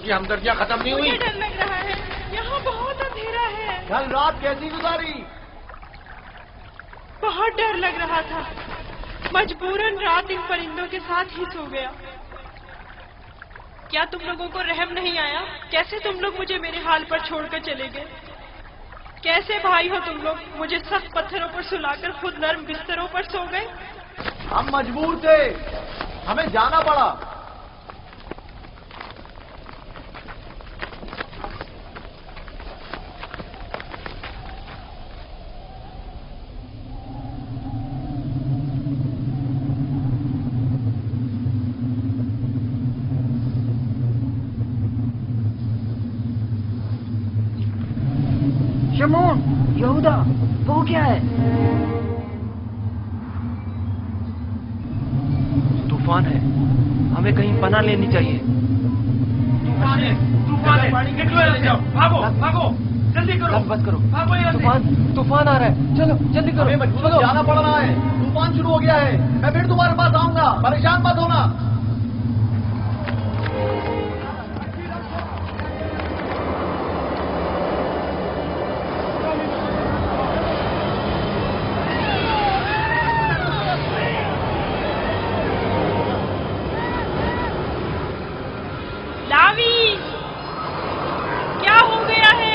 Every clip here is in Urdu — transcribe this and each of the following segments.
کی ہمدردیاں ختم نہیں ہوئی؟ مجھے ڈر لگ رہا ہے، یہاں بہت اندھیرا ہے۔ کل رات کیسی گزاری؟ بہت ڈر لگ رہا تھا، مجبوراً رات ان پرندوں کے ساتھ ہی سو گیا۔ کیا تم لوگوں کو رحم نہیں آیا؟ کیسے تم لوگ مجھے میرے حال پر چھوڑ کر چلے گئے؟ کیسے بھائی ہو تم لوگ؟ مجھے سخت پتھروں پر سلا کر خود نرم بستروں پر سو گئے۔ ہم مجبور تھے، ہمیں جانا پڑا۔ شمعون، یہودا، وہ کیا ہے؟ طوفان ہے، ہمیں کہیں پناہ لینی چاہیے۔ طوفان ہے، طوفان ہے، نکلو یہاں سے، بھاگو بھاگو، جلدی کرو، بس کرو، بھاگو یہاں سے۔ طوفان آ رہا ہے، چلو جلدی کرو، ہمیں مجبور جانا پڑ رہا ہے، طوفان شروع ہو گیا ہے۔ میں پھر تمہارے پاس آؤں گا، پریشان مت ہونا۔ لاوی، کیا ہو گیا ہے؟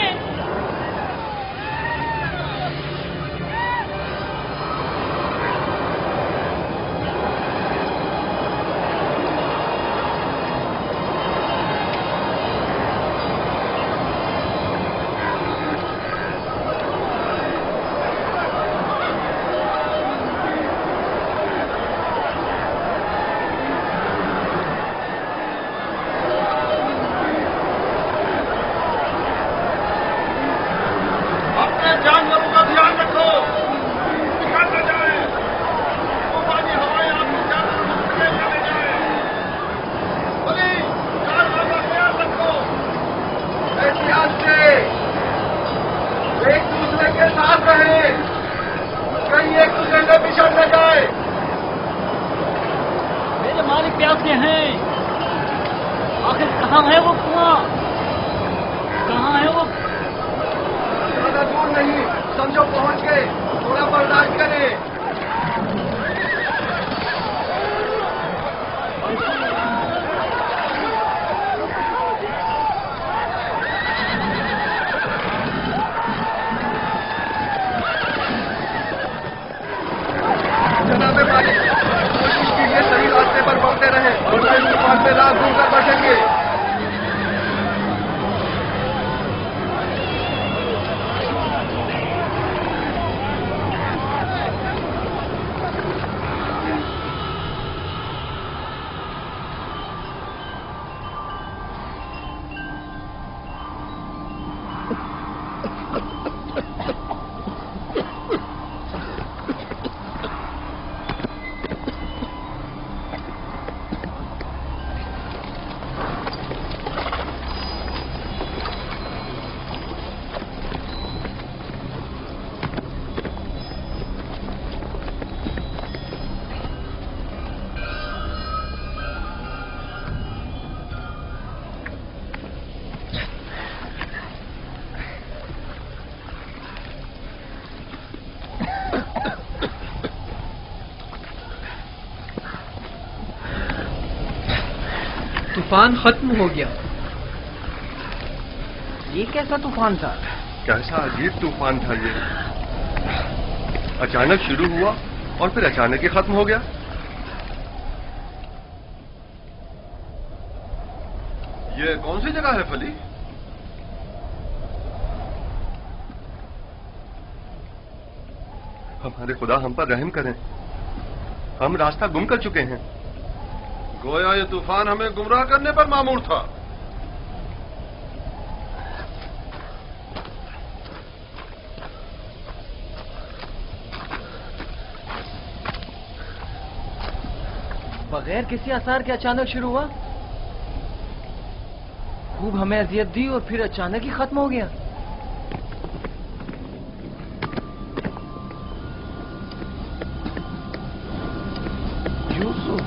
اپنے جانوروں کا دھیان رکھو، نکل نہ جائے، طوفانی ہوائیں آپ کے جانوروں کو سمیٹ نہ لے جائیں۔ بولی، جانوروں کا خیال رکھو، احتیاط سے، ایک دوسرے کے ساتھ رہیں، کہیں ایک دوسرے سے بچھڑ نہ جائے۔ میرے مالک پیاسے ہیں، آخر کہاں ہے وہ کنواں؟ کہاں ہے وہ؟ زیادہ دور نہیں، سمجھو پہنچ گئے، تھوڑا برداشت کریں۔ جناب مالک، کوشش کیجیے صحیح راستے پر بڑھتے رہیں اور اس طوفان سے راہ ڈھونڈ کر بچیں گے۔ طوفان ختم ہو گیا۔ یہ کیسا طوفان تھا؟ کیسا عجیب طوفان تھا یہ، اچانک شروع ہوا اور پھر اچانک ہی ختم ہو گیا۔ یہ کون سی جگہ ہے فلی؟ ہمارے خدا ہم پر رحم کریں، ہم راستہ گم کر چکے ہیں۔ گویا یہ طوفان ہمیں گمراہ کرنے پر مامور تھا۔ بغیر کسی آثار کے اچانک شروع ہوا، خوب ہمیں اذیت دی اور پھر اچانک ہی ختم ہو گیا۔ یوسف،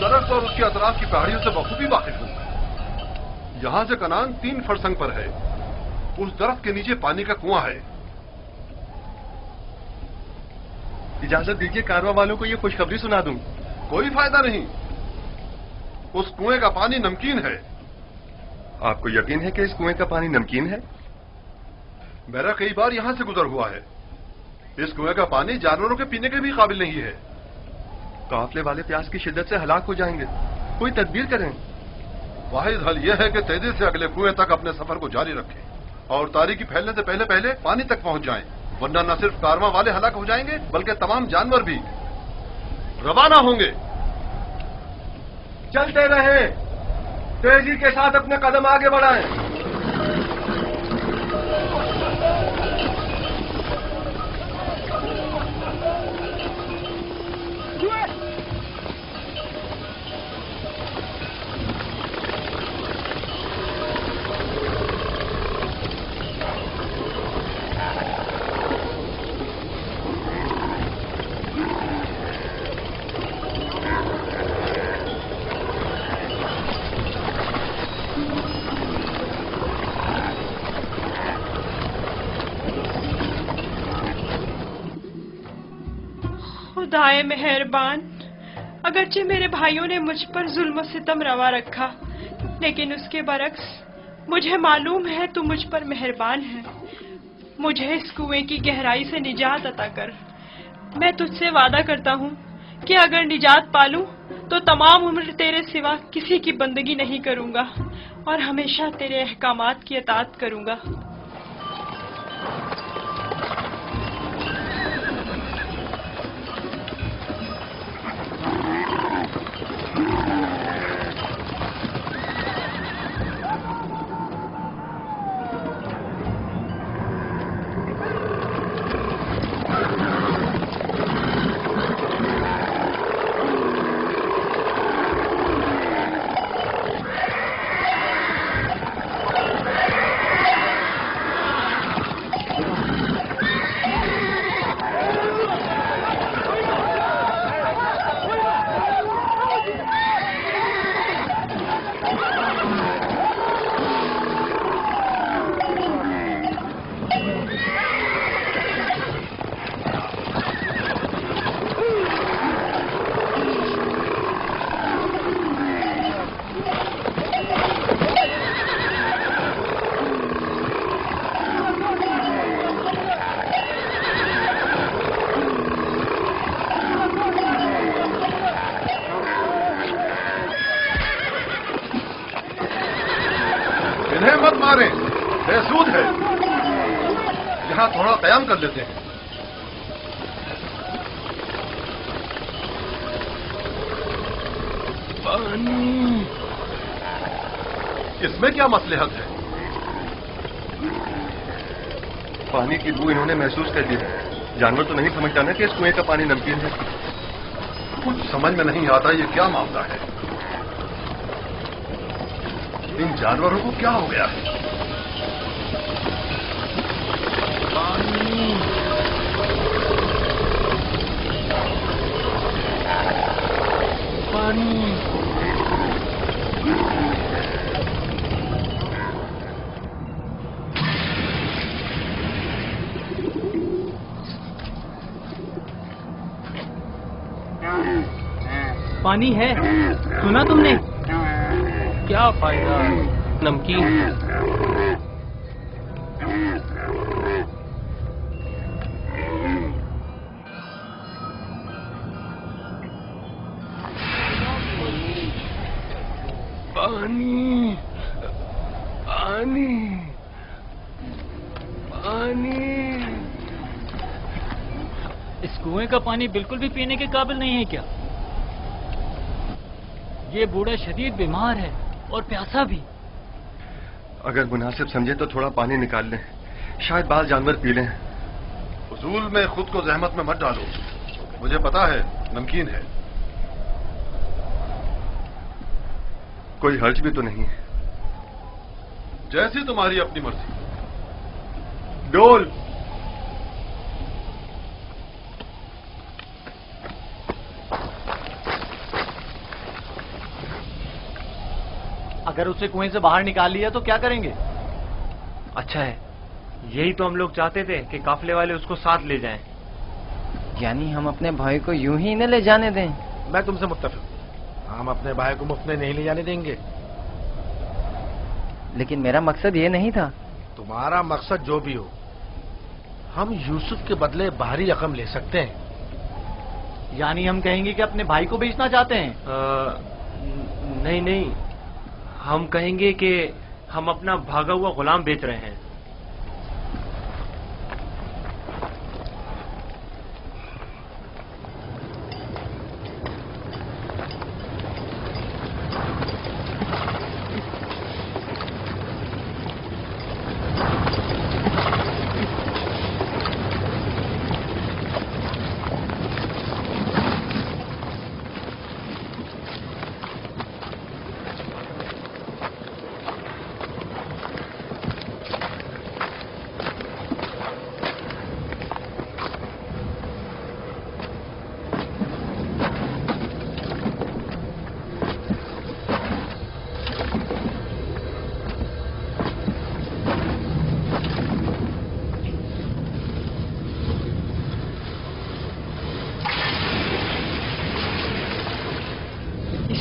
درخت اور اس کے اطراف کی پہاڑیوں سے بخوبی واقف ہوں. یہاں سے کنان 3 فرسنگ پر ہے. اس درخت کے نیچے پانی کا کنواں ہے. اجازت دیجیے کارواں والوں کو یہ خوشخبری سنا دوں. کوئی فائدہ نہیں. اس کنویں کا پانی نمکین ہے. آپ کو یقین ہے کہ اس کنویں کا پانی نمکین ہے؟ میرا کئی بار یہاں سے گزر ہوا ہے. اس کنویں کا پانی جانوروں کے پینے کے بھی قابل نہیں ہے. قافلے والے پیاس کی شدت سے ہلاک ہو جائیں گے. کوئی تدبیر کریں. واحد حل یہ ہے کہ تیزی سے اگلے کنویں تک اپنے سفر کو جاری رکھیں اور تاریکی پھیلنے سے پہلے پہلے پانی تک پہنچ جائیں، ورنہ نہ صرف کارواں والے ہلاک ہو جائیں گے بلکہ تمام جانور بھی. روانہ ہوں گے. چلتے رہیں، تیزی کے ساتھ اپنے قدم آگے بڑھائیں. خدائے مہربان، اگرچہ میرے بھائیوں نے مجھ پر ظلم و ستم روا رکھا، لیکن اس کے برعکس مجھے معلوم ہے تو مجھ پر مہربان ہے. مجھے اس کنویں کی گہرائی سے نجات عطا کر. میں تجھ سے وعدہ کرتا ہوں کہ اگر نجات پالوں تو تمام عمر تیرے سوا کسی کی بندگی نہیں کروں گا اور ہمیشہ تیرے احکامات کی اطاعت کروں گا. انہیں مت ماریں، بے سود ہے. یہاں تھوڑا قیام کر لیتے ہیں. پانی. اس میں کیا مصلحت ہے؟ پانی کی بو انہوں نے محسوس کر لی ہے. جانور تو نہیں سمجھتا نا کہ اس کنویں کا پانی نمکین ہے. کچھ سمجھ میں نہیں آتا یہ کیا معاملہ ہے. ان جانوروں کو کیا ہو گیا ہے؟ پانی. پانی. پانی ہے، سنا تم نے؟ کیا فائدہ، نمکین ہے. پانی. پانی. پانی. اس کنویں کا پانی بالکل بھی پینے کے قابل نہیں ہے کیا؟ یہ بوڑھا شدید بیمار ہے اور پیاسا بھی. اگر مناسب سمجھے تو تھوڑا پانی نکال لیں، شاید بعض جانور پی لیں. فضول میں خود کو زحمت میں مت ڈالو، مجھے پتا ہے نمکین ہے. کوئی حرج بھی تو نہیں ہے. جیسی تمہاری اپنی مرضی. ڈول. اگر اسے کنویں سے باہر نکال لیا تو کیا کریں گے؟ اچھا ہے، یہی تو ہم لوگ چاہتے تھے کہ قافلے والے اس کو ساتھ لے جائیں۔ یعنی ہم اپنے بھائی کو یوں ہی نہ لے جانے دیں؟ میں تم سے متفق، ہم اپنے بھائی کو مفت میں نہیں لے جانے دیں گے۔ لیکن میرا مقصد یہ نہیں تھا۔ تمہارا مقصد جو بھی ہو، ہم یوسف کے بدلے باہری رقم لے سکتے ہیں۔ یعنی ہم کہیں گے کہ اپنے بھائی کو بیچنا چاہتے ہیں؟ نہیں نہیں، ہم کہیں گے کہ ہم اپنا بھاگا ہوا غلام بیچ رہے ہیں۔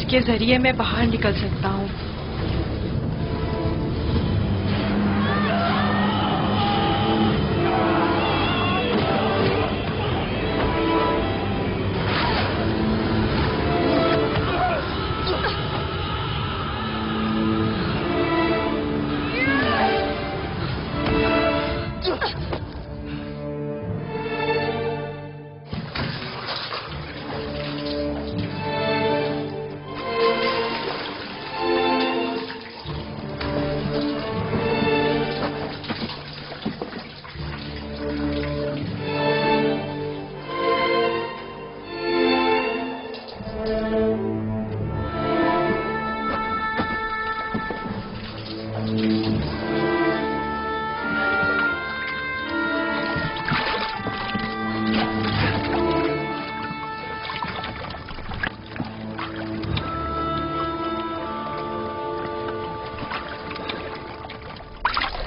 کے ذریعے میں باہر نکل سکتا ہوں۔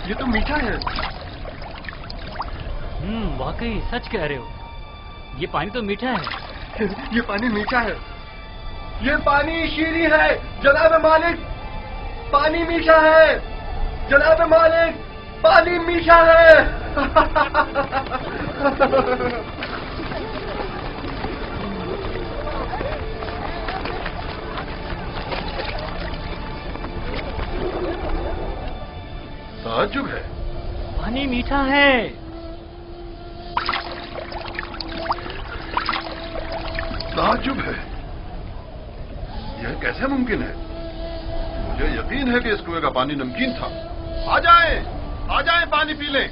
یہ تو میٹھا ہے۔ واقعی سچ کہہ رہے ہو، یہ پانی تو میٹھا ہے۔ یہ پانی میٹھا ہے، یہ پانی شیریں ہے جناب مالک، پانی میٹھا ہے جناب مالک، پانی میٹھا ہے۔ تعجب ہے، پانی میٹھا ہے۔ تعجب ہے، یہ کیسے ممکن ہے؟ مجھے یقین ہے کہ اس کنویں کا پانی نمکین تھا۔ آ جائیں، آ جائیں، پانی پی لیں۔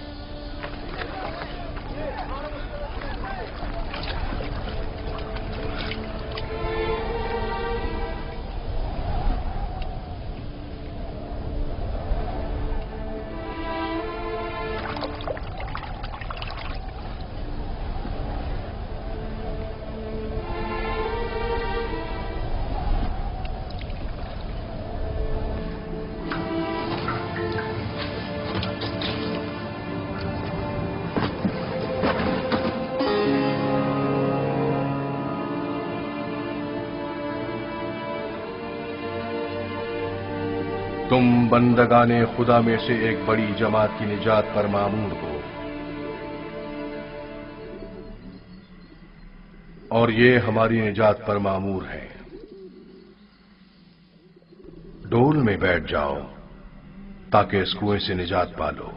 تم بندگان خدا میں سے ایک بڑی جماعت کی نجات پر مامور ہو، اور یہ ہماری نجات پر مامور ہے۔ ڈول میں بیٹھ جاؤ تاکہ اس کنویں سے نجات پا لو۔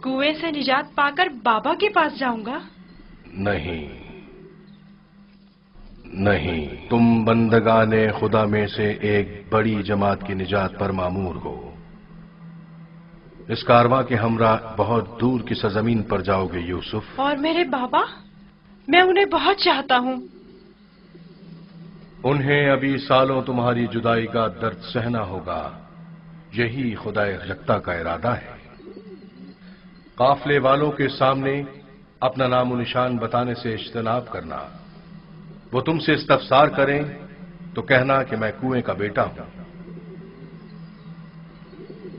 کنویں سے نجات پا کر بابا کے پاس جاؤں گا؟ نہیں نہیں، تم بندگان خدا میں سے ایک بڑی جماعت کی نجات پر مامور ہو۔ اس کارواں کے ہمراہ بہت دور کی سرزمین پر جاؤ گے یوسف۔ اور میرے بابا؟ میں انہیں بہت چاہتا ہوں۔ انہیں ابھی سالوں تمہاری جدائی کا درد سہنا ہوگا، یہی خدا یکتا کا ارادہ ہے۔ قافلے والوں کے سامنے اپنا نام و نشان بتانے سے اجتناب کرنا۔ وہ تم سے استفسار کریں تو کہنا کہ میں کنویں کا بیٹا ہوں۔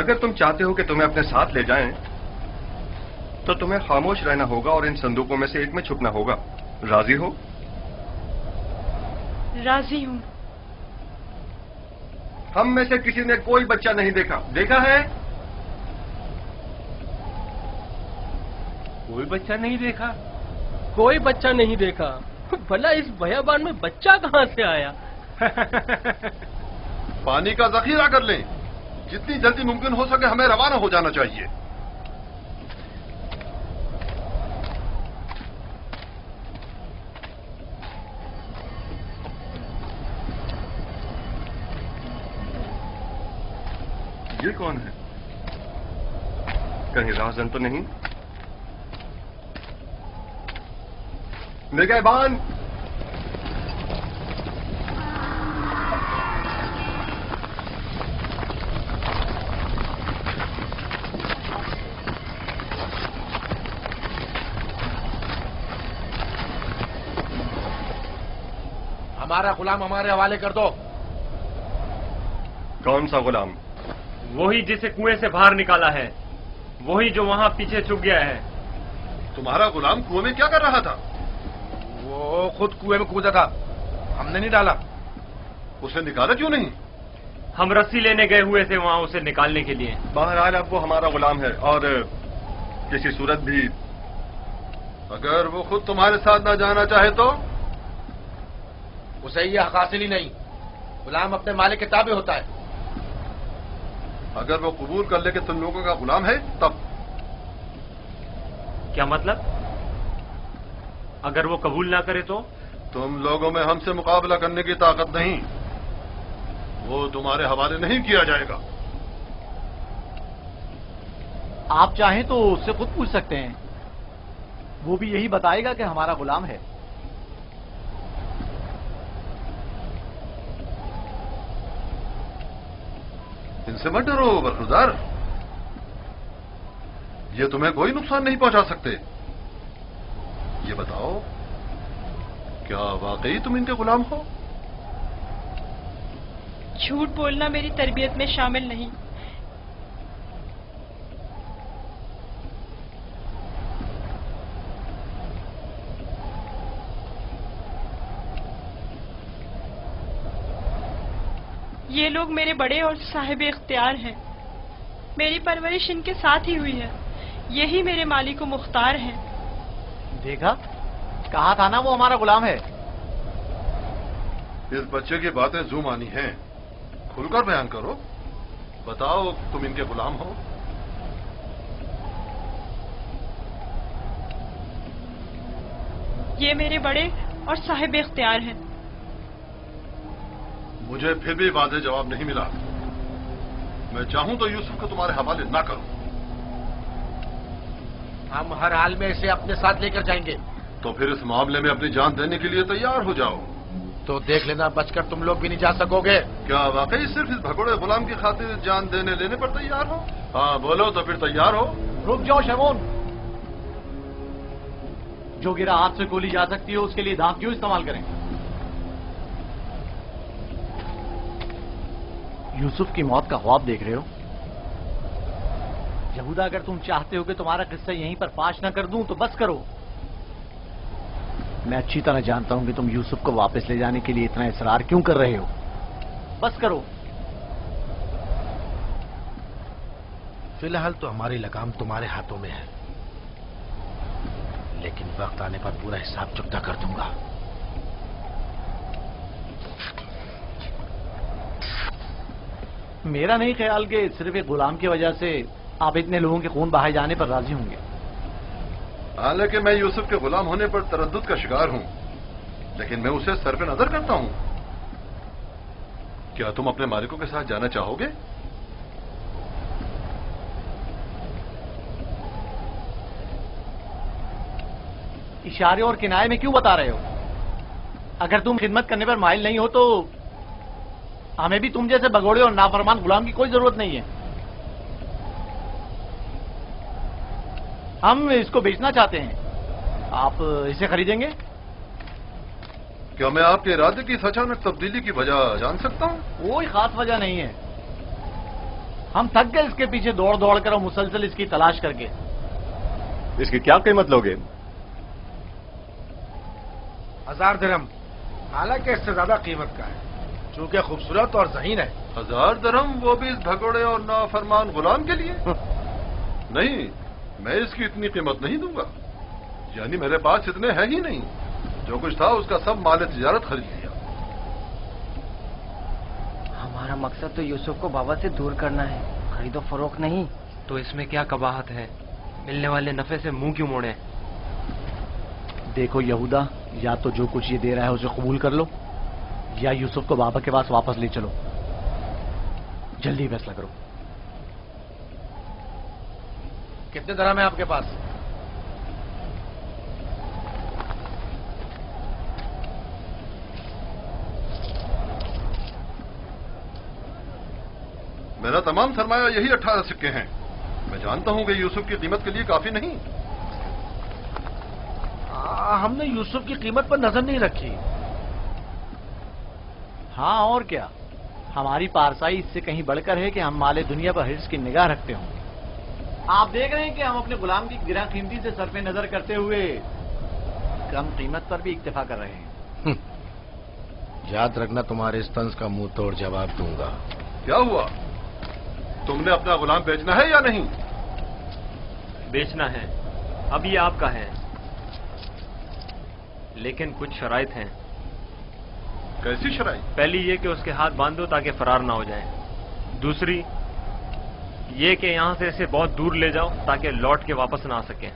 اگر تم چاہتے ہو کہ تمہیں اپنے ساتھ لے جائیں تو تمہیں خاموش رہنا ہوگا اور ان صندوقوں میں سے ایک میں چھپنا ہوگا. راضی ہو؟ راضی ہوں. ہم میں سے کسی نے کوئی بچہ نہیں دیکھا. دیکھا ہے؟ کوئی بچہ نہیں دیکھا. کوئی بچہ نہیں دیکھا. بھلا اس بیابان میں بچہ کہاں سے آیا؟ پانی کا ذخیرہ کر لیں. جتنی جلدی ممکن ہو سکے ہمیں روانہ ہو جانا چاہیے. یہ کون ہے؟ کہیں راہزن تو نہیں؟ نگہبان! ہمارا غلام ہمارے حوالے کر دو. کون سا غلام؟ وہی جسے کنویں سے باہر نکالا ہے. وہی جو وہاں پیچھے چھپ گیا ہے. تمہارا غلام کنویں میں کیا کر رہا تھا؟ وہ خود کنویں میں کودا تھا. ہم نے نہیں ڈالا. اسے نکالا کیوں نہیں؟ ہم رسی لینے گئے ہوئے تھے وہاں اسے نکالنے کے لیے. بہرحال اب وہ ہمارا غلام ہے اور کسی صورت بھی اگر وہ خود تمہارے ساتھ نہ جانا چاہے تو؟ اسے یہ حق حاصل ہی نہیں. غلام اپنے مالک کے تابع ہوتا ہے. اگر وہ قبول کر لے کہ تم لوگوں کا غلام ہے تب؟ کیا مطلب؟ اگر وہ قبول نہ کرے تو؟ تم لوگوں میں ہم سے مقابلہ کرنے کی طاقت نہیں. وہ تمہارے حوالے نہیں کیا جائے گا. آپ چاہیں تو اس سے خود پوچھ سکتے ہیں. وہ بھی یہی بتائے گا کہ ہمارا غلام ہے. ان سے مت ڈرو برخوردار. یہ تمہیں کوئی نقصان نہیں پہنچا سکتے. یہ بتاؤ کیا واقعی تم ان کے غلام ہو؟ جھوٹ بولنا میری تربیت میں شامل نہیں. یہ لوگ میرے بڑے اور صاحب اختیار ہیں. میری پرورش ان کے ساتھ ہی ہوئی ہے. یہی میرے مالک و مختار ہیں. دیکھا؟ کہا تھا نا وہ ہمارا غلام ہے. اس بچے کی باتیں زو مانی ہیں. کھل کر بیان کرو. بتاؤ تم ان کے غلام ہو؟ یہ میرے بڑے اور صاحب اختیار ہیں. مجھے پھر بھی واضح جواب نہیں ملا. میں چاہوں تو یوسف کو تمہارے حوالے نہ کروں. ہم ہر حال میں اسے اپنے ساتھ لے کر جائیں گے. تو پھر اس معاملے میں اپنی جان دینے کے لیے تیار ہو جاؤ. تو دیکھ لینا بچ کر تم لوگ بھی نہیں جا سکو گے. کیا واقعی صرف اس بھگوڑے غلام کی خاطر جان دینے لینے پر تیار ہو؟ ہاں بولو تو پھر تیار ہو. رک جاؤ شمون. جو گرا ہاتھ سے گولی جا سکتی ہے اس کے لیے دانت کیوں استعمال کریں؟ یوسف کی موت کا خواب دیکھ رہے ہو؟ یہودا اگر تم چاہتے ہو کہ تمہارا قصہ یہیں پر فاش نہ کر دوں تو بس کرو. میں اچھی طرح جانتا ہوں کہ تم یوسف کو واپس لے جانے کے لیے اتنا اصرار کیوں کر رہے ہو. بس کرو. فی الحال تو ہماری لگام تمہارے ہاتھوں میں ہے، لیکن وقت آنے پر پورا حساب چکتا کر دوں گا. میرا نہیں خیال کہ صرف ایک غلام کی وجہ سے آپ اتنے لوگوں کے خون بہائے جانے پر راضی ہوں گے. حالانکہ میں یوسف کے غلام ہونے پر تردد کا شکار ہوں، لیکن میں اسے سر پہ نظر کرتا ہوں. کیا تم اپنے مالکوں کے ساتھ جانا چاہو گے؟ اشارے اور کنائے میں کیوں بتا رہے ہو؟ اگر تم خدمت کرنے پر مائل نہیں ہو تو ہمیں بھی تم جیسے بگوڑے اور نافرمان غلام کی کوئی ضرورت نہیں ہے. ہم اس کو بیچنا چاہتے ہیں. آپ اسے خریدیں گے؟ کیا میں آپ کے ارادے کی اچانک تبدیلی کی وجہ جان سکتا ہوں؟ کوئی خاص وجہ نہیں ہے. ہم تھک گئے اس کے پیچھے دوڑ دوڑ کر اور مسلسل اس کی تلاش کر کے. اس کی کیا قیمت لوگے؟ 1000 درہم، حالانکہ اس سے زیادہ قیمت کا ہے چونکہ خوبصورت اور ذہین ہے. 1000 درہم، وہ بھی اس بھگوڑے اور نافرمان غلام کے لیے؟ نہیں، میں اس کی اتنی قیمت نہیں دوں گا. یعنی میرے پاس اتنے ہیں ہی نہیں. جو کچھ تھا اس کا سب مال تجارت خرید لیا. ہمارا مقصد تو یوسف کو بابا سے دور کرنا ہے، خرید و فروخت نہیں. تو اس میں کیا قباحت ہے؟ ملنے والے نفع سے منہ کیوں موڑے؟ دیکھو یہودا، یا تو جو کچھ یہ دے رہا ہے اسے قبول کر لو، یا یوسف کو بابا کے پاس واپس لے چلو. جلدی فیصلہ کرو. کتنے درہم ہے آپ کے پاس؟ میرا تمام سرمایہ یہی 18 سکے ہیں. میں جانتا ہوں کہ یوسف کی قیمت کے لیے کافی نہیں. ہم نے یوسف کی قیمت پر نظر نہیں رکھی. ہاں اور کیا، ہماری پارسائی اس سے کہیں بڑھ کر ہے کہ ہم مال دنیا پر حرص کی نگاہ رکھتے ہوں. آپ دیکھ رہے ہیں کہ ہم اپنے غلام کی گراں قیمتی سے صرف نظر کرتے ہوئے کم قیمت پر بھی اکتفا کر رہے ہیں. یاد رکھنا، تمہارے اس طنز کا منہ توڑ جواب دوں گا. کیا ہوا؟ تم نے اپنا غلام بیچنا ہے یا نہیں؟ بیچنا ہے، اب یہ آپ کا ہے، لیکن کچھ شرائط ہیں. کیسی شرائط؟ پہلی یہ کہ اس کے ہاتھ باندھ دو تاکہ فرار نہ ہو جائے. دوسری یہ کہ یہاں سے اسے بہت دور لے جاؤ تاکہ لوٹ کے واپس نہ آ سکے.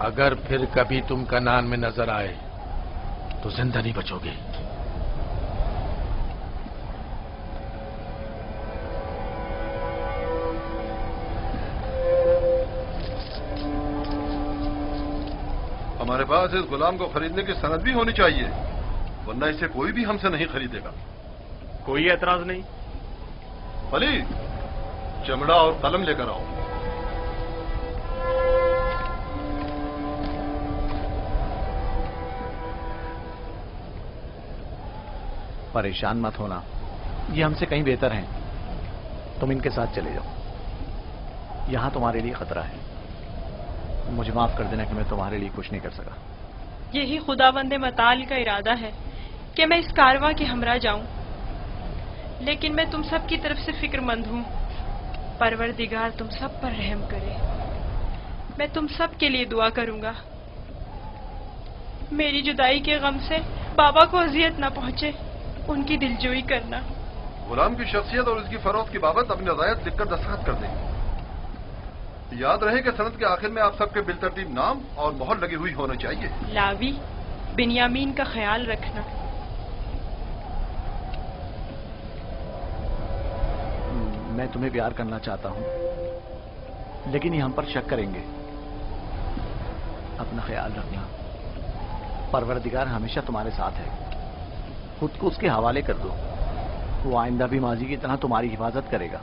اگر پھر کبھی تم کنعان میں نظر آئے تو زندہ نہیں بچو گے. ہمارے پاس اس غلام کو خریدنے کی سند بھی ہونی چاہیے، ورنہ اسے کوئی بھی ہم سے نہیں خریدے گا. کوئی اعتراض نہیں؟ علی، چمڑا اور قلم لے کر آؤ. پریشان مت ہونا، یہ ہم سے کہیں بہتر ہیں. تم ان کے ساتھ چلے جاؤ. یہاں تمہارے لیے خطرہ ہے. مجھے معاف کر دینا کہ میں تمہارے لیے کچھ نہیں کر سکا. یہی خداوند متعال کا ارادہ ہے کہ میں اس کارواں کے ہمراہ جاؤں، لیکن میں تم سب کی طرف سے فکر مند ہوں. پروردگار تم سب پر رحم کرے. میں تم سب کے لیے دعا کروں گا. میری جدائی کے غم سے بابا کو اذیت نہ پہنچے، ان کی دلجوئی کرنا. غلام کی شخصیت اور اس کی فروخت کی بابت اپنی رضایت لکھ کر دستخط کر دیں. یاد رہے کہ سند کے آخر میں آپ سب کے بالترتیب نام اور مہر لگی ہوئی ہونا چاہیے. لاوی، بنیامین کا خیال رکھنا. میں تمہیں پیار کرنا چاہتا ہوں، لیکن یہ ہم پر شک کریں گے. اپنا خیال رکھنا. پروردگار ہمیشہ تمہارے ساتھ ہے. خود کو اس کے حوالے کر دو. وہ آئندہ بھی ماضی کی طرح تمہاری حفاظت کرے گا.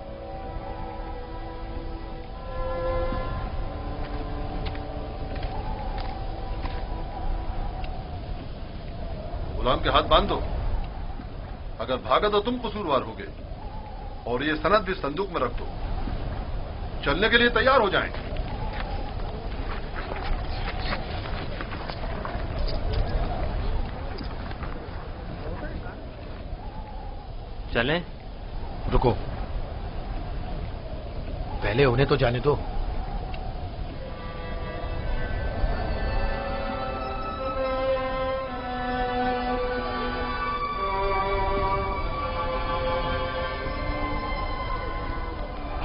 غلام کے ہاتھ باندھ دو. اگر بھاگا تو تم قصوروار ہوگے، اور یہ سند بھی صندوق میں رکھ دو. چلنے کے لیے تیار ہو جائیں. چلیں؟ رکو، پہلے انہیں تو جانے دو.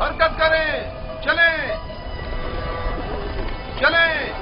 حرکت کریں، چلیں چلیں.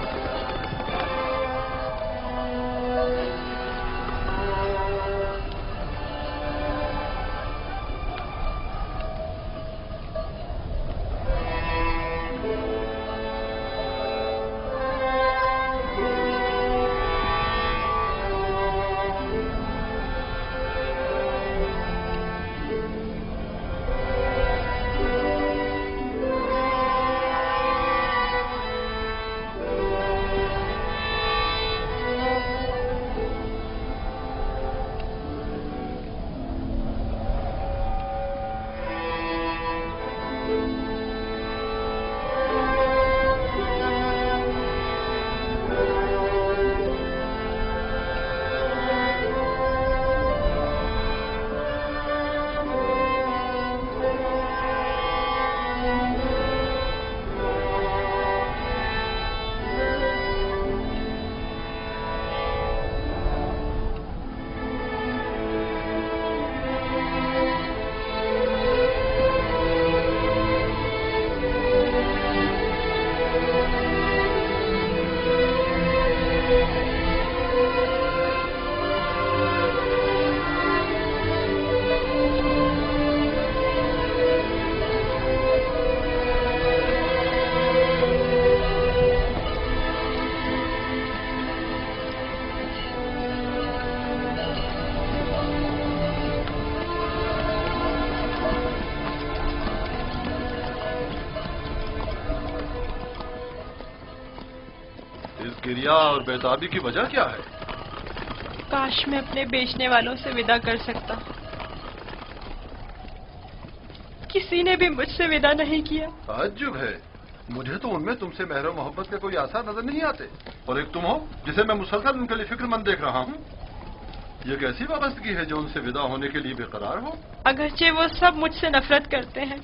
کریا اور بیتابی کی وجہ کیا ہے؟ کاش میں اپنے بیچنے والوں سے ودا کر سکتا. کسی نے بھی مجھ سے ودا نہیں کیا. تعجب ہے، مجھے تو ان میں تم سے مہر و محبت کے کوئی آثار نظر نہیں آتے. اور ایک تم ہو جسے میں مسلسل ان کے لیے فکر مند دیکھ رہا ہوں. یہ کیسی وابستگی ہے جو ان سے ودا ہونے کے لیے بے قرار ہو؟ اگرچہ وہ سب مجھ سے نفرت کرتے ہیں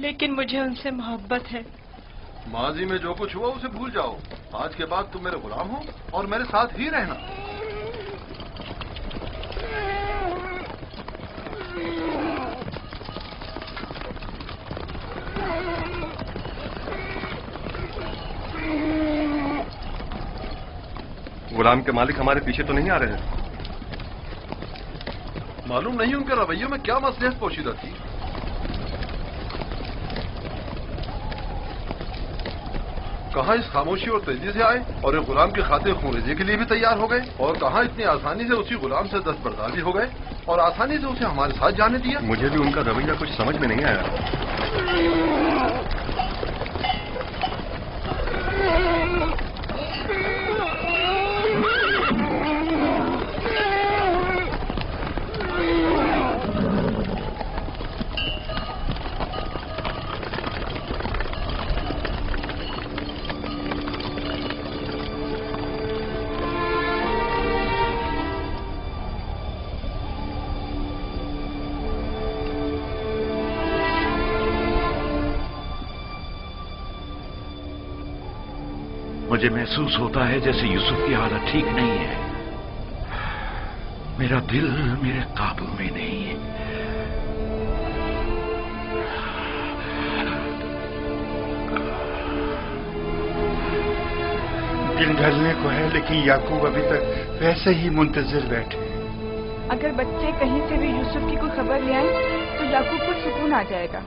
لیکن مجھے ان سے محبت ہے. ماضی میں جو کچھ ہوا اسے بھول جاؤ. آج کے بعد تم میرے غلام ہو اور میرے ساتھ ہی رہنا. غلام کے مالک ہمارے پیچھے تو نہیں آ رہے ہیں؟ معلوم نہیں ان کے رویوں میں کیا مصلحت پوشیدہ تھی. کہاں اس خاموشی اور تیزی سے آئے اور ایک غلام کی خاطر خونریزی کے لیے بھی تیار ہو گئے، اور کہاں اتنی آسانی سے اسی غلام سے دستبردار بھی ہو گئے اور آسانی سے اسے ہمارے ساتھ جانے دیا. مجھے بھی ان کا رویہ کچھ سمجھ میں نہیں آیا. مجھے محسوس ہوتا ہے جیسے یوسف کی حالت ٹھیک نہیں ہے. میرا دل میرے قابو میں نہیں ہے. دن ڈھلنے کو ہے لیکن یعقوب ابھی تک ویسے ہی منتظر بیٹھے. اگر بچے کہیں سے بھی یوسف کی کوئی خبر لے آئیں تو یعقوب کو سکون آ جائے گا.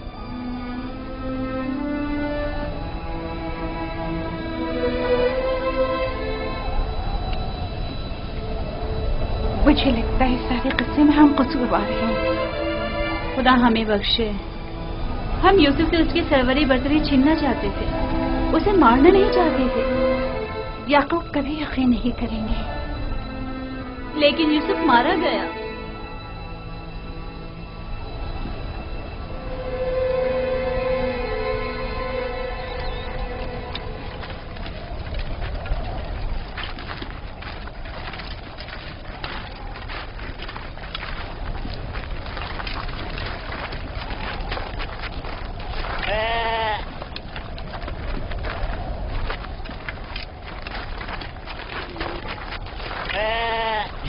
مجھے لگتا ہے سارے قصے میں ہم قصوروار ہیں. خدا ہمیں بخشے. ہم یوسف سے اس کی سروری برتری چھیننا چاہتے تھے، اسے مارنا نہیں چاہتے تھے. یعقوب کبھی یقین نہیں کریں گے. لیکن یوسف مارا گیا.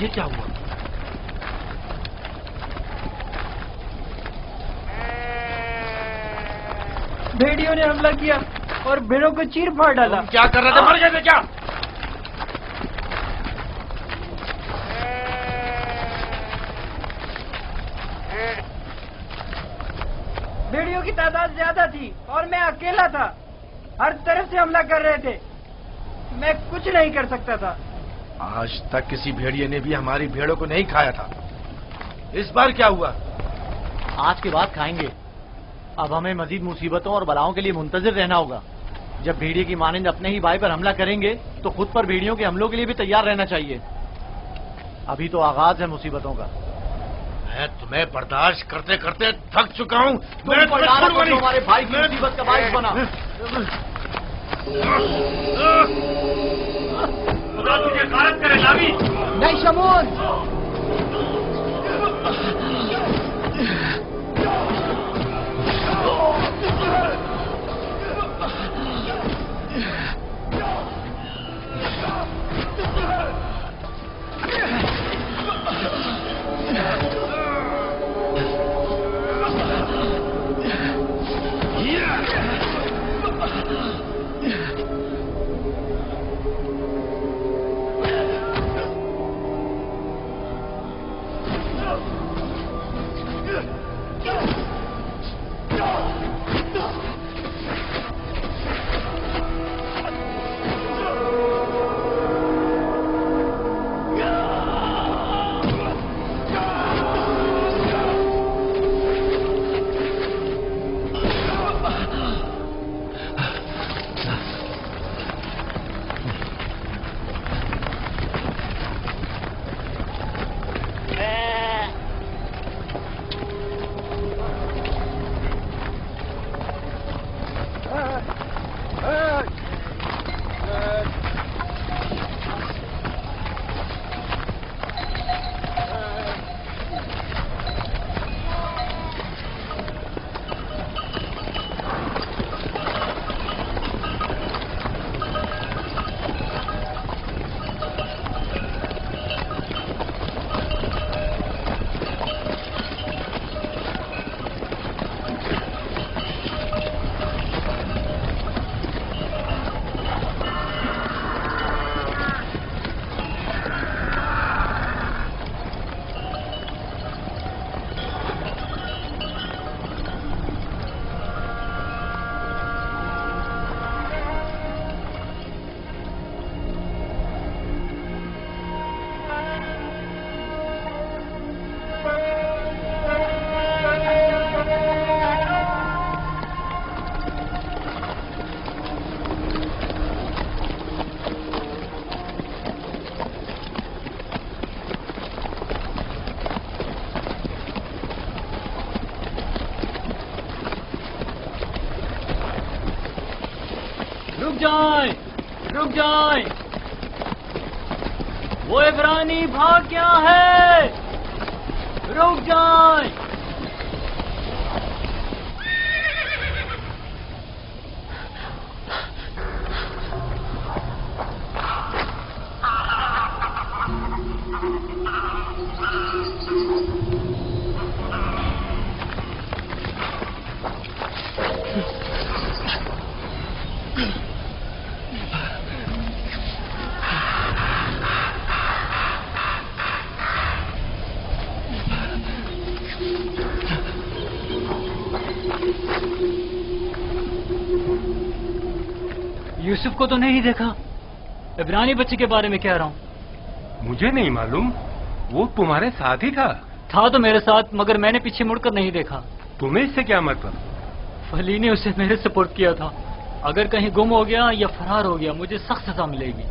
یہ کیا ہوا؟ بھیڑیوں نے حملہ کیا اور بھیڑوں کو چیر پھاڑ ڈالا. کیا کر رہے تھے؟ مر گئے تھے کیا؟ بھیڑیوں کی تعداد زیادہ تھی اور میں اکیلا تھا. ہر طرف سے حملہ کر رہے تھے. میں کچھ نہیں کر سکتا تھا. آج تک کسی بھیڑیے نے بھی ہماری بھیڑوں کو نہیں کھایا تھا. اس بار کیا ہوا؟ آج کے بعد کھائیں گے. اب ہمیں مزید مصیبتوں اور بلاؤں کے لیے منتظر رہنا ہوگا. جب بھیڑیے کی مانند اپنے ہی بھائی پر حملہ کریں گے تو خود پر بھیڑیوں کے حملوں کے لیے بھی تیار رہنا چاہیے. ابھی تو آغاز ہے مصیبتوں کا. میں تمہیں برداشت کرتے کرتے تھک چکا ہوں. ہمارے بھائی کی مصیبت کا باعث بنا. خدا تجھے غارت کرے لاوی. نہیں شمون. جائیں، رک جائیں، وہ عبرانی بھاگ گیا ہے، رک جائیں۔ یوسف کو تو نہیں دیکھا، عبرانی بچے کے بارے میں کہہ رہا ہوں۔ مجھے نہیں معلوم، وہ تمہارے ساتھ ہی تھا تو میرے ساتھ، مگر میں نے پیچھے مڑ کر نہیں دیکھا۔ تمہیں اس سے کیا مطلب؟ فلی نے اسے میرے سپورٹ کیا تھا، اگر کہیں گم ہو گیا یا فرار ہو گیا مجھے سخت سزا ملے گی۔